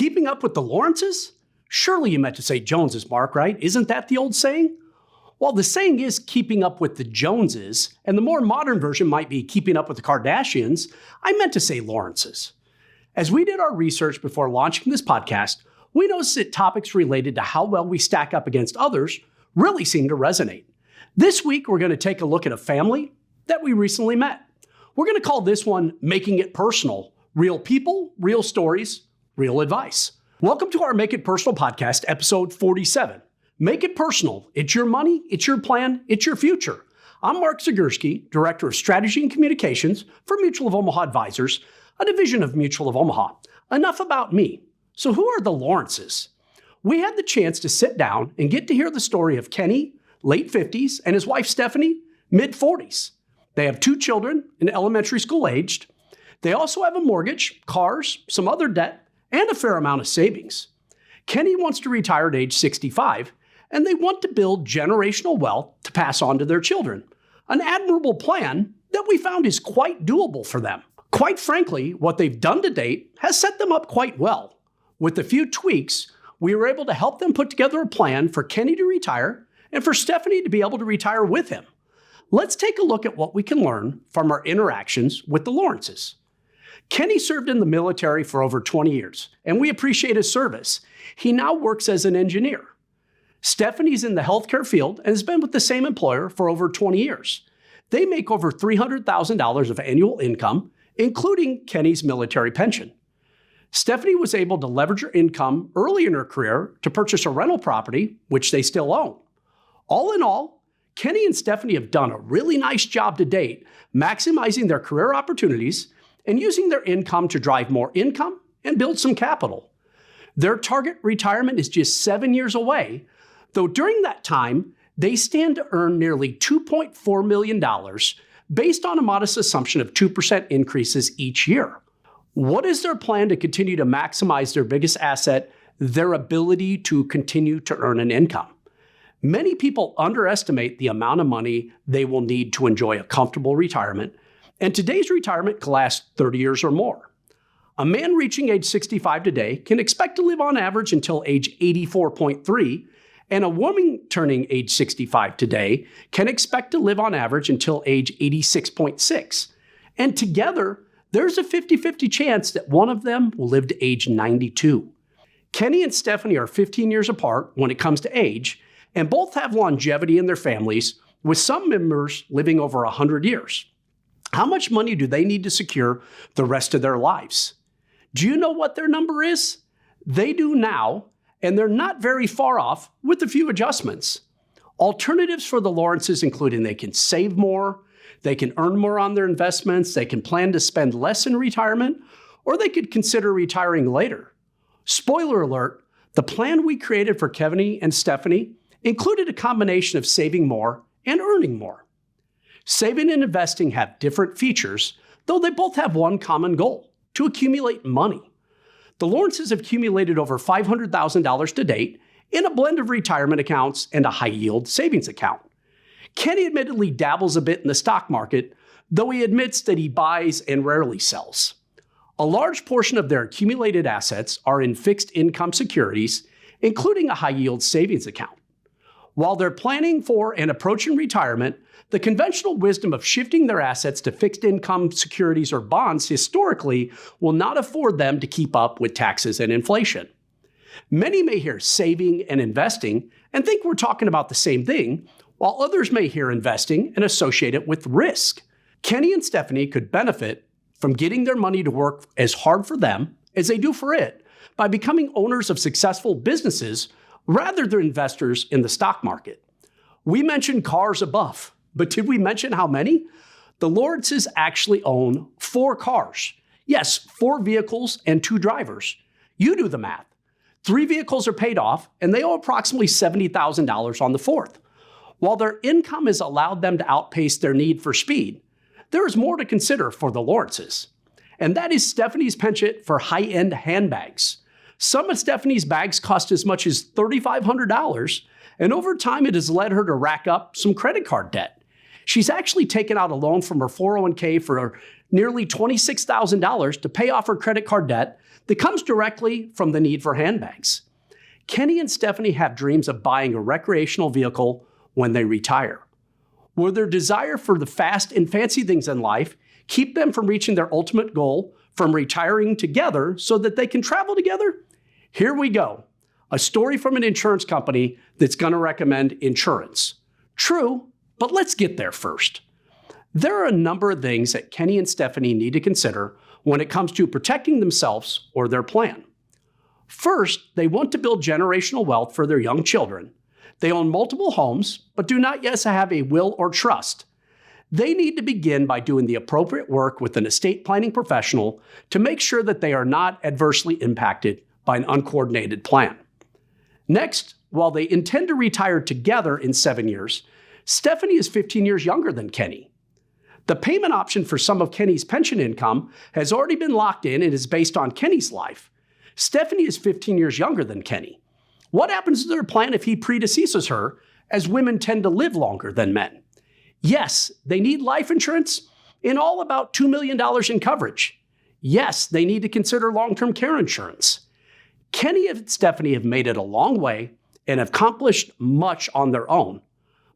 Keeping up with the Lawrences? Surely you meant to say Joneses, Mark, right? Isn't that the old saying? Well, the saying is keeping up with the Joneses, and the more modern version might be keeping up with the Kardashians. I meant to say Lawrences. As we did our research before launching this podcast, we noticed that topics related to how well we stack up against others really seem to resonate. This week, we're going to take a look at a family that we recently met. We're going to call this one Making It Personal. Real people, real stories, real advice. Welcome to our Make It Personal podcast, episode 47. Make it personal. It's your money, it's your plan, it's your future. I'm Mark Zagurski, Director of Strategy and Communications for Mutual of Omaha Advisors, a division of Mutual of Omaha. Enough about me. So who are the Lawrences? We had the chance to sit down and get to hear the story of Kenny, late 50s, and his wife Stephanie, mid 40s. They have 2 children in elementary school aged. They also have a mortgage, cars, some other debt, and a fair amount of savings. Kenny wants to retire at age 65, and they want to build generational wealth to pass on to their children. An admirable plan that we found is quite doable for them. Quite frankly, what they've done to date has set them up quite well. With a few tweaks, we were able to help them put together a plan for Kenny to retire and for Stephanie to be able to retire with him. Let's take a look at what we can learn from our interactions with the Lawrences. Kenny served in the military for over 20 years, and we appreciate his service. He now works as an engineer. Stephanie's in the healthcare field and has been with the same employer for over 20 years. They make over $300,000 of annual income, including Kenny's military pension. Stephanie was able to leverage her income early in her career to purchase a rental property, which they still own. All in all, Kenny and Stephanie have done a really nice job to date, maximizing their career opportunities and using their income to drive more income and build some capital. Their target retirement is just 7 years away, though during that time, they stand to earn nearly $2.4 million based on a modest assumption of 2% increases each year. What is their plan to continue to maximize their biggest asset, their ability to continue to earn an income? Many people underestimate the amount of money they will need to enjoy a comfortable retirement, and today's retirement can last 30 years or more. A man reaching age 65 today can expect to live on average until age 84.3, and a woman turning age 65 today can expect to live on average until age 86.6. And together, there's a 50-50 chance that one of them will live to age 92. Kenny and Stephanie are 15 years apart when it comes to age, and both have longevity in their families, with some members living over 100 years. How much money do they need to secure the rest of their lives? Do you know what their number is? They do now, and they're not very far off with a few adjustments. Alternatives for the Lawrences include they can save more, they can earn more on their investments, they can plan to spend less in retirement, or they could consider retiring later. Spoiler alert, the plan we created for Kenny and Stephanie included a combination of saving more and earning more. Saving and investing have different features, though they both have one common goal: to accumulate money. The Lawrences have accumulated over $500,000 to date in a blend of retirement accounts and a high-yield savings account. Kenny admittedly dabbles a bit in the stock market, though he admits that he buys and rarely sells. A large portion of their accumulated assets are in fixed income securities, including a high-yield savings account. While they're planning for and approaching retirement, the conventional wisdom of shifting their assets to fixed income securities or bonds historically will not afford them to keep up with taxes and inflation. Many may hear saving and investing and think we're talking about the same thing, while others may hear investing and associate it with risk. Kenny and Stephanie could benefit from getting their money to work as hard for them as they do for it by becoming owners of successful businesses rather than investors in the stock market. We mentioned cars above, but did we mention how many? The Lawrences actually own 4 cars. Yes, 4 vehicles and 2 drivers. You do the math. 3 vehicles are paid off, and they owe approximately $70,000 on the 4th. While their income has allowed them to outpace their need for speed, there is more to consider for the Lawrences. And that is Stephanie's penchant for high-end handbags. Some of Stephanie's bags cost as much as $3,500, and over time it has led her to rack up some credit card debt. She's actually taken out a loan from her 401k for nearly $26,000 to pay off her credit card debt that comes directly from the need for handbags. Kenny and Stephanie have dreams of buying a recreational vehicle when they retire. Will their desire for the fast and fancy things in life keep them from reaching their ultimate goal from retiring together so that they can travel together? Here we go. A story from an insurance company that's going to recommend insurance. True, but let's get there first. There are a number of things that Kenny and Stephanie need to consider when it comes to protecting themselves or their plan. First, they want to build generational wealth for their young children. They own multiple homes, but do not yet have a will or trust. They need to begin by doing the appropriate work with an estate planning professional to make sure that they are not adversely impacted by an uncoordinated plan. Next, while they intend to retire together in 7 years, Stephanie is 15 years younger than Kenny. The payment option for some of Kenny's pension income has already been locked in and is based on Kenny's life. Stephanie is 15 years younger than Kenny. What happens to their plan if he predeceases her, as women tend to live longer than men? Yes, they need life insurance and all about $2 million in coverage. Yes, they need to consider long-term care insurance. Kenny and Stephanie have made it a long way and have accomplished much on their own,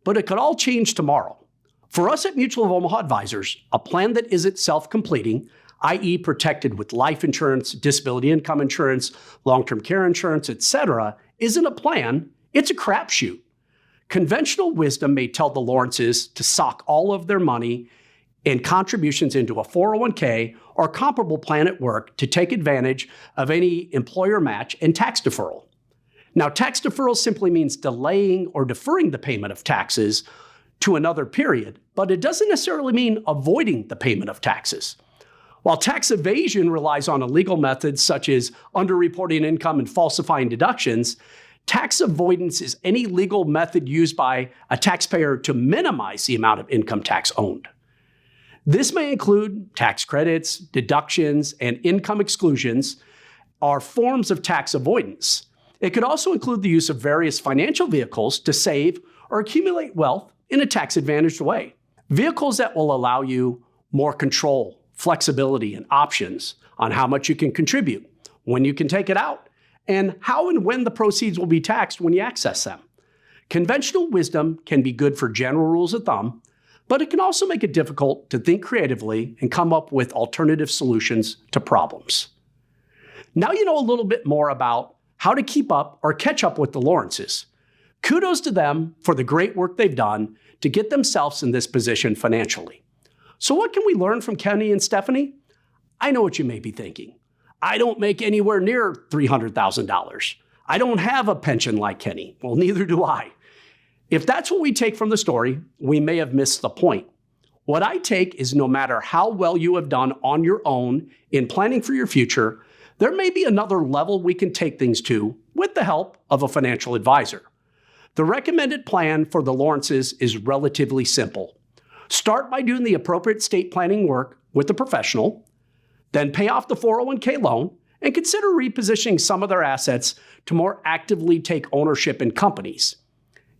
but it could all change tomorrow. For us at Mutual of Omaha Advisors, a plan that isn't self-completing, i.e. protected with life insurance, disability income insurance, long-term care insurance, etc., isn't a plan, it's a crapshoot. Conventional wisdom may tell the Lawrences to sock all of their money and contributions into a 401k or comparable plan at work to take advantage of any employer match and tax deferral. Now, tax deferral simply means delaying or deferring the payment of taxes to another period, but it doesn't necessarily mean avoiding the payment of taxes. While tax evasion relies on illegal methods such as underreporting income and falsifying deductions, tax avoidance is any legal method used by a taxpayer to minimize the amount of income tax owed. This may include tax credits, deductions, and income exclusions are forms of tax avoidance. It could also include the use of various financial vehicles to save or accumulate wealth in a tax-advantaged way. Vehicles that will allow you more control, flexibility, and options on how much you can contribute, when you can take it out, and how and when the proceeds will be taxed when you access them. Conventional wisdom can be good for general rules of thumb, but it can also make it difficult to think creatively and come up with alternative solutions to problems. Now you know a little bit more about how to keep up or catch up with the Lawrences. Kudos to them for the great work they've done to get themselves in this position financially. So what can we learn from Kenny and Stephanie? I know what you may be thinking. I don't make anywhere near $300,000. I don't have a pension like Kenny. Well, neither do I. If that's what we take from the story, we may have missed the point. What I take is no matter how well you have done on your own in planning for your future, there may be another level we can take things to with the help of a financial advisor. The recommended plan for the Lawrences is relatively simple. Start by doing the appropriate estate planning work with a professional, then pay off the 401k loan and consider repositioning some of their assets to more actively take ownership in companies.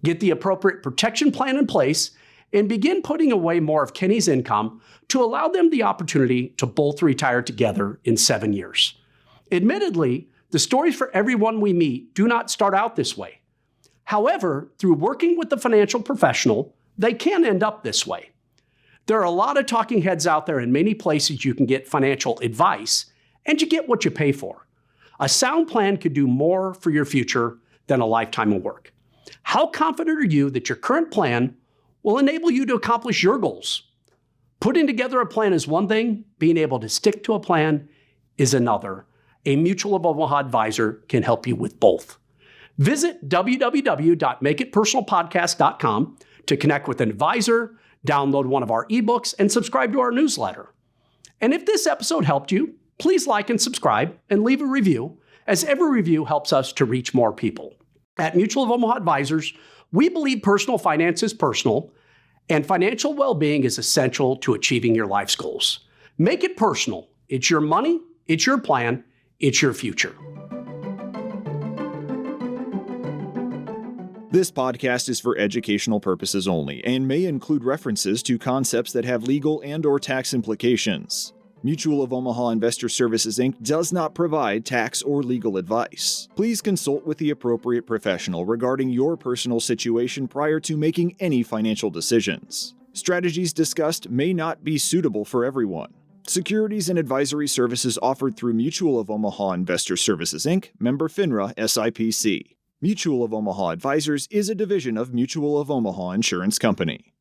Get the appropriate protection plan in place and begin putting away more of Kenny's income to allow them the opportunity to both retire together in 7 years. Admittedly, the stories for everyone we meet do not start out this way. However, through working with the financial professional, they can end up this way. There are a lot of talking heads out there in many places you can get financial advice, and you get what you pay for. A sound plan could do more for your future than a lifetime of work. How confident are you that your current plan will enable you to accomplish your goals? Putting together a plan is one thing, being able to stick to a plan is another. A Mutual of Omaha advisor can help you with both. Visit www.makeitpersonalpodcast.com to connect with an advisor, download one of our ebooks, and subscribe to our newsletter. And if this episode helped you, please like and subscribe and leave a review, as every review helps us to reach more people. At Mutual of Omaha Advisors, we believe personal finance is personal, and financial well-being is essential to achieving your life's goals. Make it personal. It's your money, it's your plan, it's your future. This podcast is for educational purposes only and may include references to concepts that have legal and/or tax implications. Mutual of Omaha Investor Services, Inc. does not provide tax or legal advice. Please consult with the appropriate professional regarding your personal situation prior to making any financial decisions. Strategies discussed may not be suitable for everyone. Securities and advisory services offered through Mutual of Omaha Investor Services, Inc., member FINRA SIPC. Mutual of Omaha Advisors is a division of Mutual of Omaha Insurance Company.